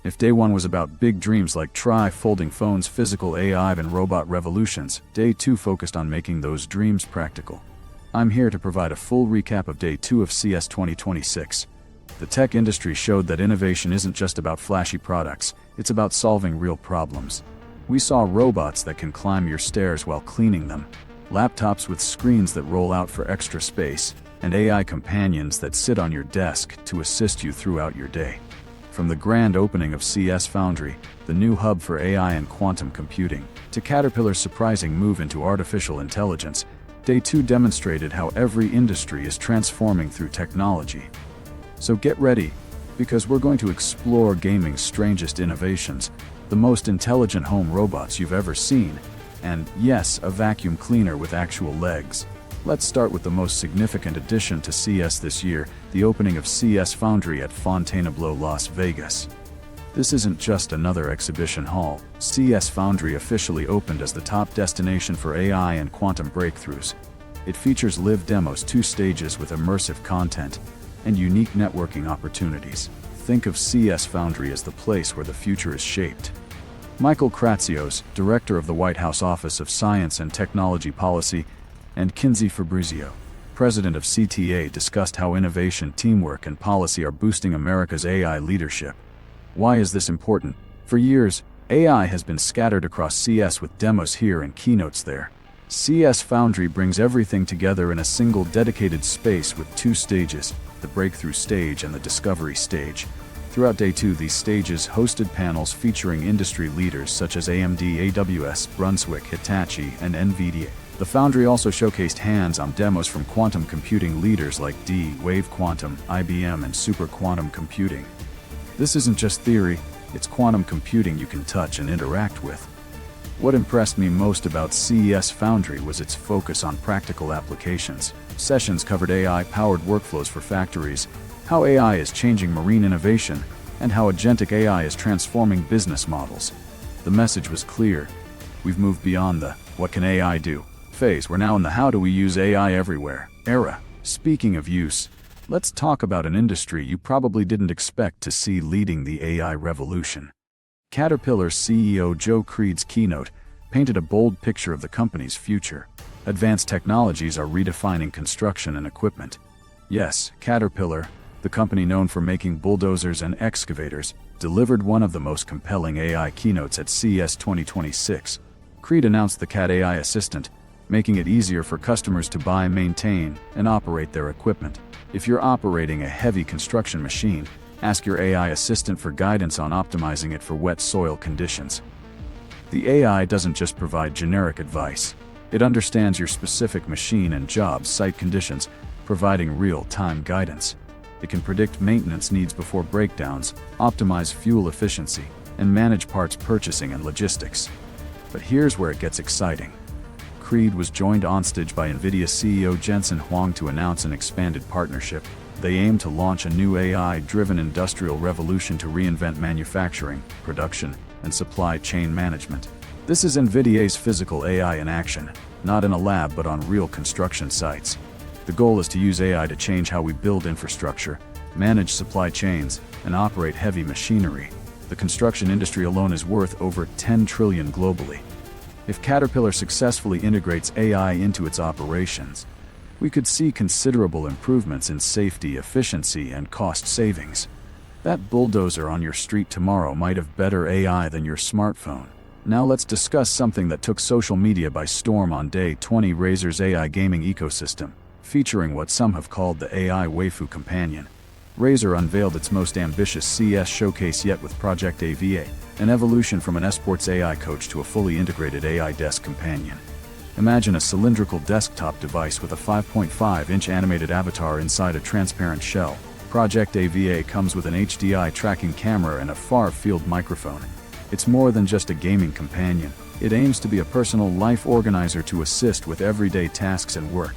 If day one was about big dreams like folding phones, physical AI, and robot revolutions, day two focused on making those dreams practical. I'm here to provide a full recap of day two of CES 2026. The tech industry showed that innovation isn't just about flashy products, it's about solving real problems. We saw robots that can climb your stairs while cleaning them, laptops with screens that roll out for extra space, and AI companions that sit on your desk to assist you throughout your day. From the grand opening of CES Foundry, the new hub for AI and quantum computing, to Caterpillar's surprising move into artificial intelligence, day two demonstrated how every industry is transforming through technology. So get ready, because we're going to explore gaming's strangest innovations, the most intelligent home robots you've ever seen, and yes, a vacuum cleaner with actual legs. Let's start with the most significant addition to CES this year, the opening of CES Foundry at Fontainebleau, Las Vegas. This isn't just another exhibition hall. CES Foundry officially opened as the top destination for AI and quantum breakthroughs. It features live demos, 2 stages with immersive content, and unique networking opportunities. Think of CES Foundry as the place where the future is shaped. Michael Kratsios, director of the White House Office of Science and Technology Policy, and Kinsey Fabrizio, president of CTA, discussed how innovation, teamwork, and policy are boosting America's AI leadership. Why is this important? For years, AI has been scattered across CES with demos here and keynotes there. CES Foundry brings everything together in a single dedicated space with 2 stages, the breakthrough stage and the discovery stage. Throughout day two, these stages hosted panels featuring industry leaders such as AMD, AWS, Brunswick, Hitachi, and NVIDIA. The Foundry also showcased hands-on demos from quantum computing leaders like D-Wave Quantum, IBM, and Super Quantum Computing. This isn't just theory, it's quantum computing you can touch and interact with. What impressed me most about CES Foundry was its focus on practical applications. Sessions covered AI-powered workflows for factories, how AI is changing marine innovation, and how agentic AI is transforming business models. The message was clear. We've moved beyond the "what can AI do" phase. We're now in the "how do we use AI everywhere" era. Speaking of use, let's talk about an industry you probably didn't expect to see leading the AI revolution. Caterpillar CEO Joe Creed's keynote painted a bold picture of the company's future. Advanced technologies are redefining construction and equipment. Yes, Caterpillar, the company known for making bulldozers and excavators, delivered one of the most compelling AI keynotes at CES 2026. Creed announced the Cat AI Assistant, making it easier for customers to buy, maintain, and operate their equipment. If you're operating a heavy construction machine, ask your AI assistant for guidance on optimizing it for wet soil conditions. The AI doesn't just provide generic advice. It understands your specific machine and job site conditions, providing real-time guidance. It can predict maintenance needs before breakdowns, optimize fuel efficiency, and manage parts purchasing and logistics. But here's where it gets exciting. Creed was joined onstage by NVIDIA CEO Jensen Huang to announce an expanded partnership. They aim to launch a new AI-driven industrial revolution to reinvent manufacturing, production, and supply chain management. This is NVIDIA's physical AI in action, not in a lab but on real construction sites. The goal is to use AI to change how we build infrastructure, manage supply chains, and operate heavy machinery. The construction industry alone is worth over $10 trillion globally. If Caterpillar successfully integrates AI into its operations, we could see considerable improvements in safety, efficiency, and cost savings. That bulldozer on your street tomorrow might have better AI than your smartphone. Now let's discuss something that took social media by storm on day 20: Razer's AI gaming ecosystem, featuring what some have called the AI Waifu companion. Razer unveiled its most ambitious CES showcase yet with Project AVA, an evolution from an esports AI coach to a fully integrated AI desk companion. Imagine a cylindrical desktop device with a 5.5-inch animated avatar inside a transparent shell. Project AVA comes with an HDI tracking camera and a far-field microphone. It's more than just a gaming companion. It aims to be a personal life organizer to assist with everyday tasks and work.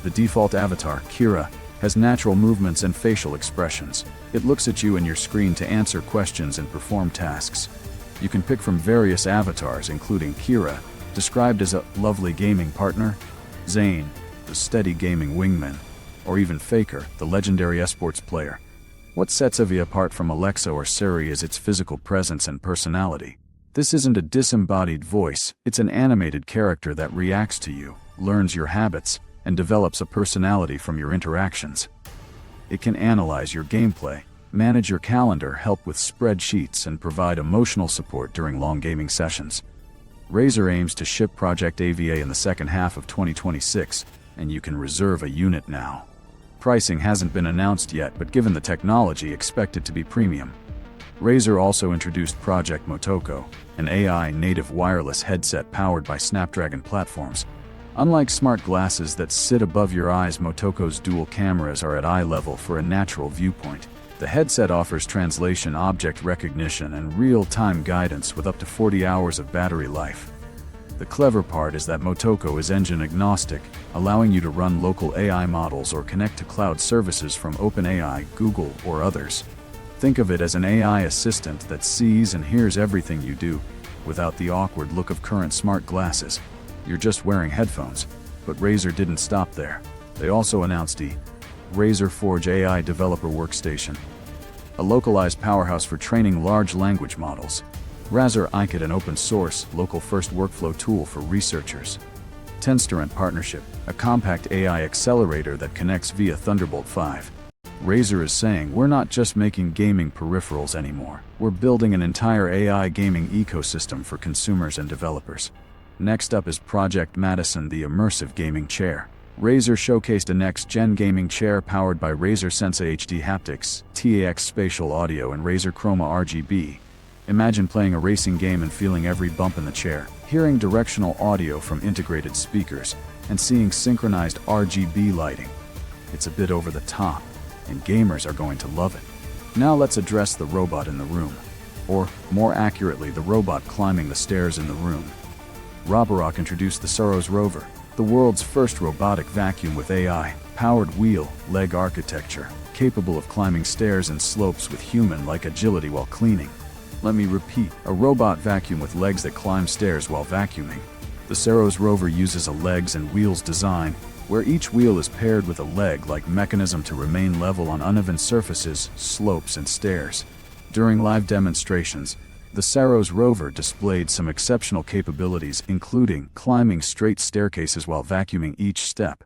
The default avatar, Kira, has natural movements and facial expressions. It looks at you and your screen to answer questions and perform tasks. You can pick from various avatars, including Kira, described as a lovely gaming partner, Zane, the steady gaming wingman, or even Faker, the legendary esports player. What sets AVI apart from Alexa or Siri is its physical presence and personality. This isn't a disembodied voice, it's an animated character that reacts to you, learns your habits, and develops a personality from your interactions. It can analyze your gameplay, manage your calendar, help with spreadsheets, and provide emotional support during long gaming sessions. Razer aims to ship Project AVA in the second half of 2026, and you can reserve a unit now. Pricing hasn't been announced yet, but given the technology, expect it to be premium. Razer also introduced Project Motoko, an AI-native wireless headset powered by Snapdragon platforms. Unlike smart glasses that sit above your eyes, Motoko's dual cameras are at eye level for a natural viewpoint. The headset offers translation, object recognition, and real-time guidance with up to 40 hours of battery life. The clever part is that Motoko is engine agnostic, allowing you to run local AI models or connect to cloud services from OpenAI, Google, or others. Think of it as an AI assistant that sees and hears everything you do, without the awkward look of current smart glasses. You're just wearing headphones. But Razer didn't stop there. They also announced the Razer Forge AI Developer Workstation, a localized powerhouse for training large language models. Razer AI, an open-source, local-first workflow tool for researchers. Tenstorrent Partnership, a compact AI accelerator that connects via Thunderbolt 5. Razer is saying, we're not just making gaming peripherals anymore. We're building an entire AI gaming ecosystem for consumers and developers. Next up is Project Madison, the immersive gaming chair. Razer showcased a next-gen gaming chair powered by Razer Sensei HD Haptics, TAX Spatial Audio, and Razer Chroma RGB. Imagine playing a racing game and feeling every bump in the chair, hearing directional audio from integrated speakers, and seeing synchronized RGB lighting. It's a bit over the top, and gamers are going to love it. Now let's address the robot in the room. Or, more accurately, the robot climbing the stairs in the room. Roborock introduced the Saros Rover, the world's first robotic vacuum with AI-powered wheel-leg architecture, capable of climbing stairs and slopes with human-like agility while cleaning. Let me repeat, a robot vacuum with legs that climb stairs while vacuuming. The Saros Rover uses a legs and wheels design, where each wheel is paired with a leg-like mechanism to remain level on uneven surfaces, slopes, and stairs. During live demonstrations, the Saros Rover displayed some exceptional capabilities, including climbing straight staircases while vacuuming each step,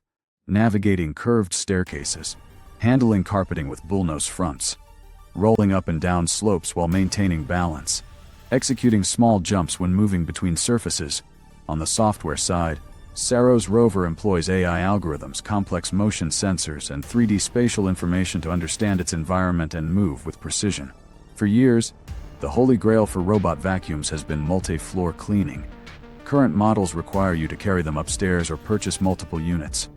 navigating curved staircases, handling carpeting with bullnose fronts, rolling up and down slopes while maintaining balance, executing small jumps when moving between surfaces. On the software side, Saros Rover employs AI algorithms, complex motion sensors, and 3D spatial information to understand its environment and move with precision. For years, the holy grail for robot vacuums has been multi-floor cleaning. Current models require you to carry them upstairs or purchase multiple units.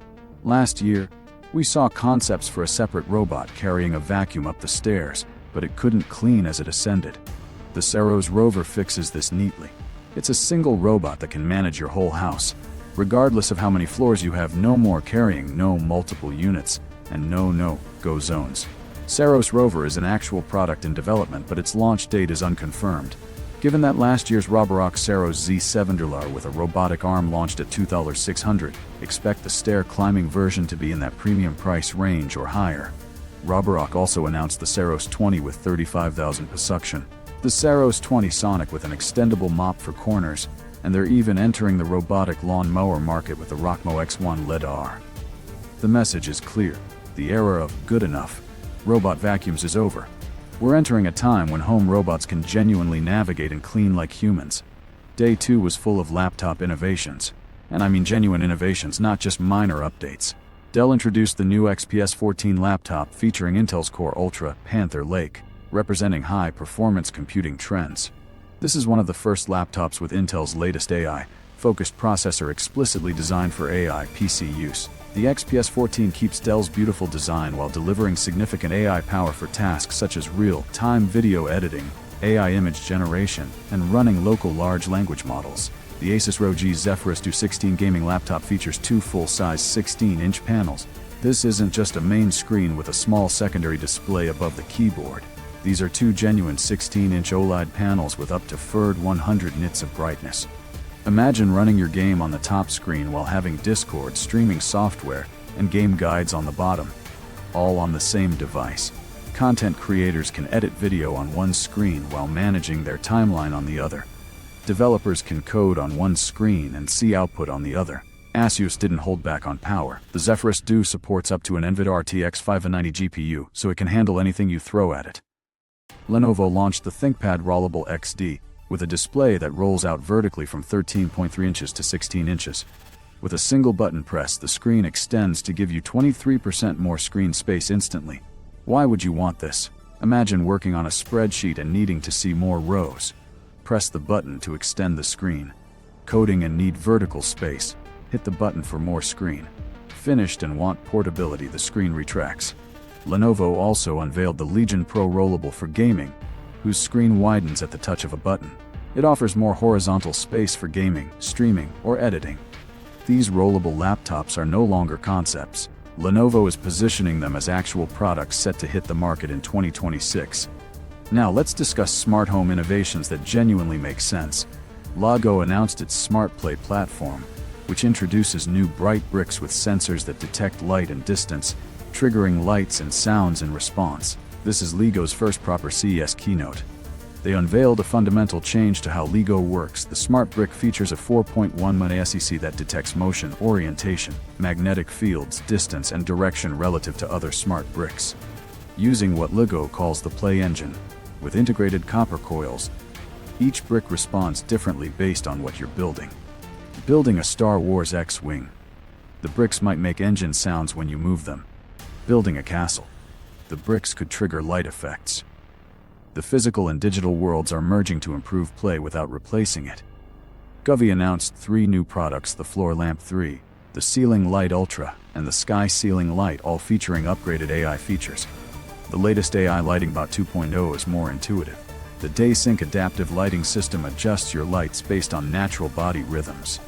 Last year, we saw concepts for a separate robot carrying a vacuum up the stairs, but it couldn't clean as it ascended. The Saros Rover fixes this neatly. It's a single robot that can manage your whole house, regardless of how many floors you have. No more carrying, no multiple units, and no no-go zones. Saros Rover is an actual product in development, but its launch date is unconfirmed. Given that last year's Roborock Saros Z7 with a robotic arm launched at $2,600, expect the stair-climbing version to be in that premium price range or higher. Roborock also announced the Saros 20 with 35,000 PSI suction, the Saros 20 Sonic with an extendable mop for corners, and they're even entering the robotic lawn mower market with the Rockmo X1 LED-R. The message is clear. The era of good enough robot vacuums is over. We're entering a time when home robots can genuinely navigate and clean like humans. Day 2 was full of laptop innovations. And I mean genuine innovations, not just minor updates. Dell introduced the new XPS 14 laptop featuring Intel's Core Ultra Panther Lake, representing high-performance computing trends. This is one of the first laptops with Intel's latest AI-focused processor explicitly designed for AI PC use. The XPS 14 keeps Dell's beautiful design while delivering significant AI power for tasks such as real-time video editing, AI image generation, and running local large language models. The ASUS ROG Zephyrus 216 gaming laptop features two full-size 16-inch panels. This isn't just a main screen with a small secondary display above the keyboard. These are two genuine 16-inch OLED panels with up to 100 nits of brightness. Imagine running your game on the top screen while having Discord streaming software and game guides on the bottom, all on the same device. Content creators can edit video on one screen while managing their timeline on the other. Developers can code on one screen and see output on the other. ASUS didn't hold back on power. The Zephyrus supports up to an NVIDIA RTX 590 GPU, so it can handle anything you throw at it. Lenovo launched the ThinkPad Rollable XD, with a display that rolls out vertically from 13.3 inches to 16 inches. With a single button press, the screen extends to give you 23% more screen space instantly. Why would you want this? Imagine working on a spreadsheet and needing to see more rows. Press the button to extend the screen. Coding and need vertical space. Hit the button for more screen. Finished and want portability, the screen retracts. Lenovo also unveiled the Legion Pro Rollable for gaming, whose screen widens at the touch of a button. It offers more horizontal space for gaming, streaming, or editing. These rollable laptops are no longer concepts. Lenovo is positioning them as actual products set to hit the market in 2026. Now let's discuss smart home innovations that genuinely make sense. Lago announced its Smart Play platform, which introduces new bright bricks with sensors that detect light and distance, triggering lights and sounds in response. This is Lego's first proper CES keynote. They unveiled a fundamental change to how Lego works. The smart brick features a 4.1mm SEC that detects motion, orientation, magnetic fields, distance, and direction relative to other smart bricks. Using what Lego calls the Play Engine, with integrated copper coils, each brick responds differently based on what you're building. Building a Star Wars X-Wing. The bricks might make engine sounds when you move them. Building a castle. The bricks could trigger light effects. The physical and digital worlds are merging to improve play without replacing it. Govee announced 3 new products: the Floor Lamp 3, the Ceiling Light Ultra, and the Sky Ceiling Light, all featuring upgraded AI features. The latest AI Lighting Bot 2.0 is more intuitive. The DaySync adaptive lighting system adjusts your lights based on natural body rhythms.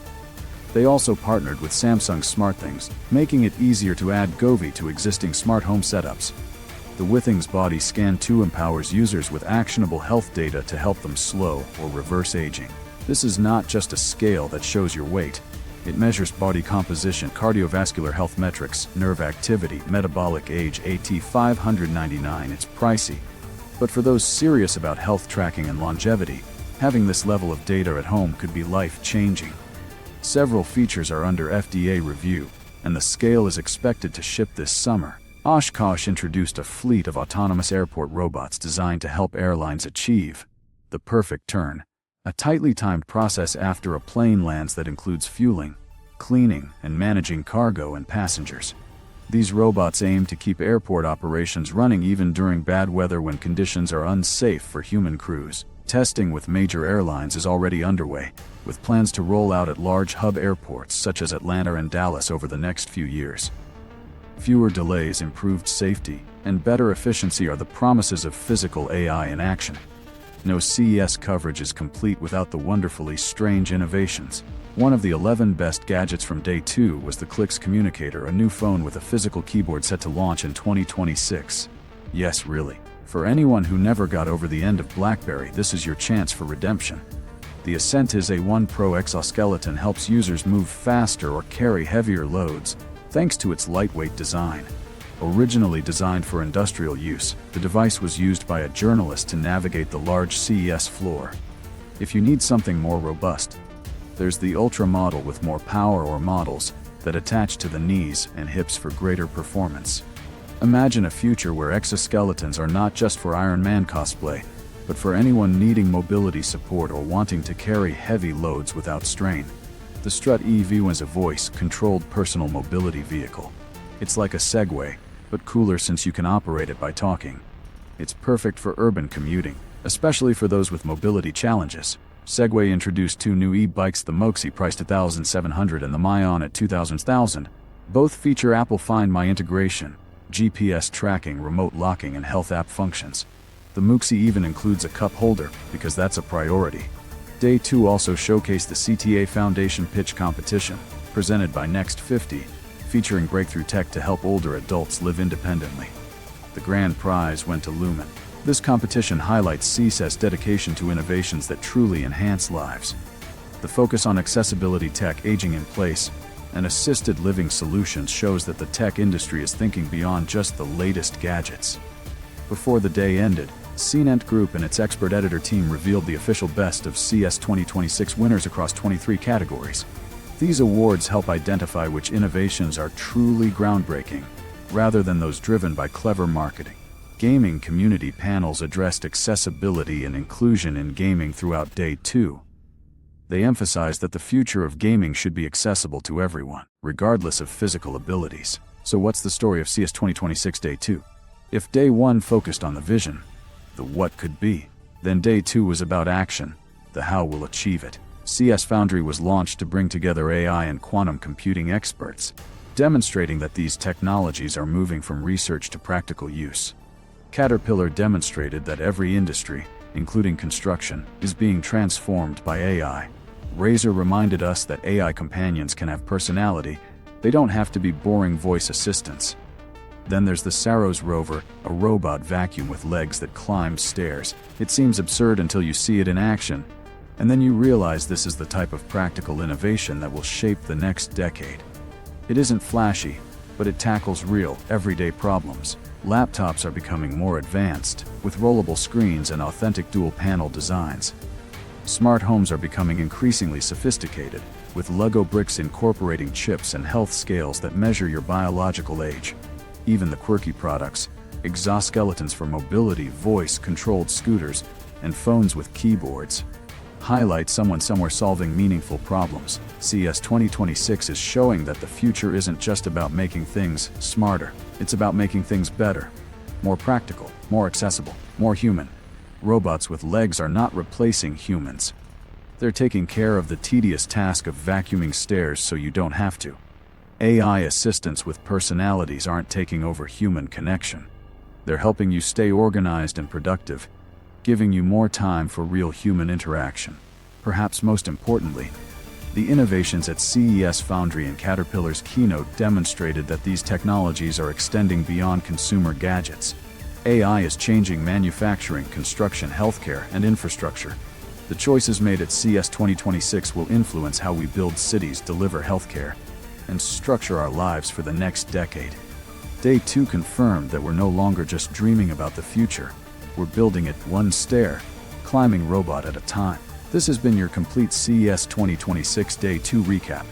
They also partnered with Samsung SmartThings, making it easier to add Govee to existing smart home setups. The Withings Body Scan 2 empowers users with actionable health data to help them slow or reverse aging. This is not just a scale that shows your weight. It measures body composition, cardiovascular health metrics, nerve activity, metabolic age. $599. It's pricey. But for those serious about health tracking and longevity, having this level of data at home could be life-changing. Several features are under FDA review, and the scale is expected to ship this summer. Oshkosh introduced a fleet of autonomous airport robots designed to help airlines achieve the perfect turn, a tightly timed process after a plane lands that includes fueling, cleaning, and managing cargo and passengers. These robots aim to keep airport operations running even during bad weather when conditions are unsafe for human crews. Testing with major airlines is already underway, with plans to roll out at large hub airports such as Atlanta and Dallas over the next few years. Fewer delays, improved safety, and better efficiency are the promises of physical AI in action. No CES coverage is complete without the wonderfully strange innovations. One of the 11 best gadgets from day 2 was the Clix Communicator, a new phone with a physical keyboard set to launch in 2026. Yes, really. For anyone who never got over the end of BlackBerry, this is your chance for redemption. The Ascent is A1 Pro exoskeleton helps users move faster or carry heavier loads, thanks to its lightweight design. Originally designed for industrial use, the device was used by a journalist to navigate the large CES floor. If you need something more robust, there's the Ultra model with more power, or models that attach to the knees and hips for greater performance. Imagine a future where exoskeletons are not just for Iron Man cosplay, but for anyone needing mobility support or wanting to carry heavy loads without strain. The Strut EV is a voice-controlled personal mobility vehicle. It's like a Segway, but cooler since you can operate it by talking. It's perfect for urban commuting, especially for those with mobility challenges. Segway introduced 2 new e-bikes, the Moxie priced $1,700 and the Mayon at $2,000. Both feature Apple Find My integration, GPS tracking, remote locking, and health app functions. The Moxie even includes a cup holder, because that's a priority. Day 2 also showcased the CTA Foundation Pitch Competition, presented by Next 50, featuring breakthrough tech to help older adults live independently. The grand prize went to Lumen. This competition highlights CES's dedication to innovations that truly enhance lives. The focus on accessibility tech, aging in place, and assisted living solutions shows that the tech industry is thinking beyond just the latest gadgets. Before the day ended, CNET Group and its expert editor team revealed the official best of CES 2026 winners across 23 categories. These awards help identify which innovations are truly groundbreaking, rather than those driven by clever marketing. Gaming community panels addressed accessibility and inclusion in gaming throughout Day 2. They emphasized that the future of gaming should be accessible to everyone, regardless of physical abilities. So what's the story of CES 2026 Day 2? If Day 1 focused on the vision, the what could be, then Day 2 was about action, the how we'll achieve it. CES Foundry was launched to bring together AI and quantum computing experts, demonstrating that these technologies are moving from research to practical use. Caterpillar demonstrated that every industry, including construction, is being transformed by AI. Razer reminded us that AI companions can have personality, they don't have to be boring voice assistants. Then there's the Saros Rover, a robot vacuum with legs that climbs stairs. It seems absurd until you see it in action, and then you realize this is the type of practical innovation that will shape the next decade. It isn't flashy, but it tackles real, everyday problems. Laptops are becoming more advanced, with rollable screens and authentic dual-panel designs. Smart homes are becoming increasingly sophisticated, with Lego bricks incorporating chips and health scales that measure your biological age. Even the quirky products, exoskeletons for mobility, voice-controlled scooters, and phones with keyboards, highlight someone somewhere solving meaningful problems. CES 2026 is showing that the future isn't just about making things smarter, it's about making things better, more practical, more accessible, more human. Robots with legs are not replacing humans. They're taking care of the tedious task of vacuuming stairs so you don't have to. AI assistants with personalities aren't taking over human connection. They're helping you stay organized and productive, giving you more time for real human interaction. Perhaps most importantly, the innovations at CES Foundry and Caterpillar's keynote demonstrated that these technologies are extending beyond consumer gadgets. AI is changing manufacturing, construction, healthcare, and infrastructure. The choices made at CES 2026 will influence how we build cities, deliver healthcare, and structure our lives for the next decade. Day 2 confirmed that we're no longer just dreaming about the future. We're building it one stair, climbing robot at a time. This has been your complete CES 2026 Day 2 recap.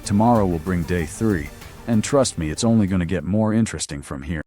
Tomorrow will bring Day 3, and trust me, it's only going to get more interesting from here.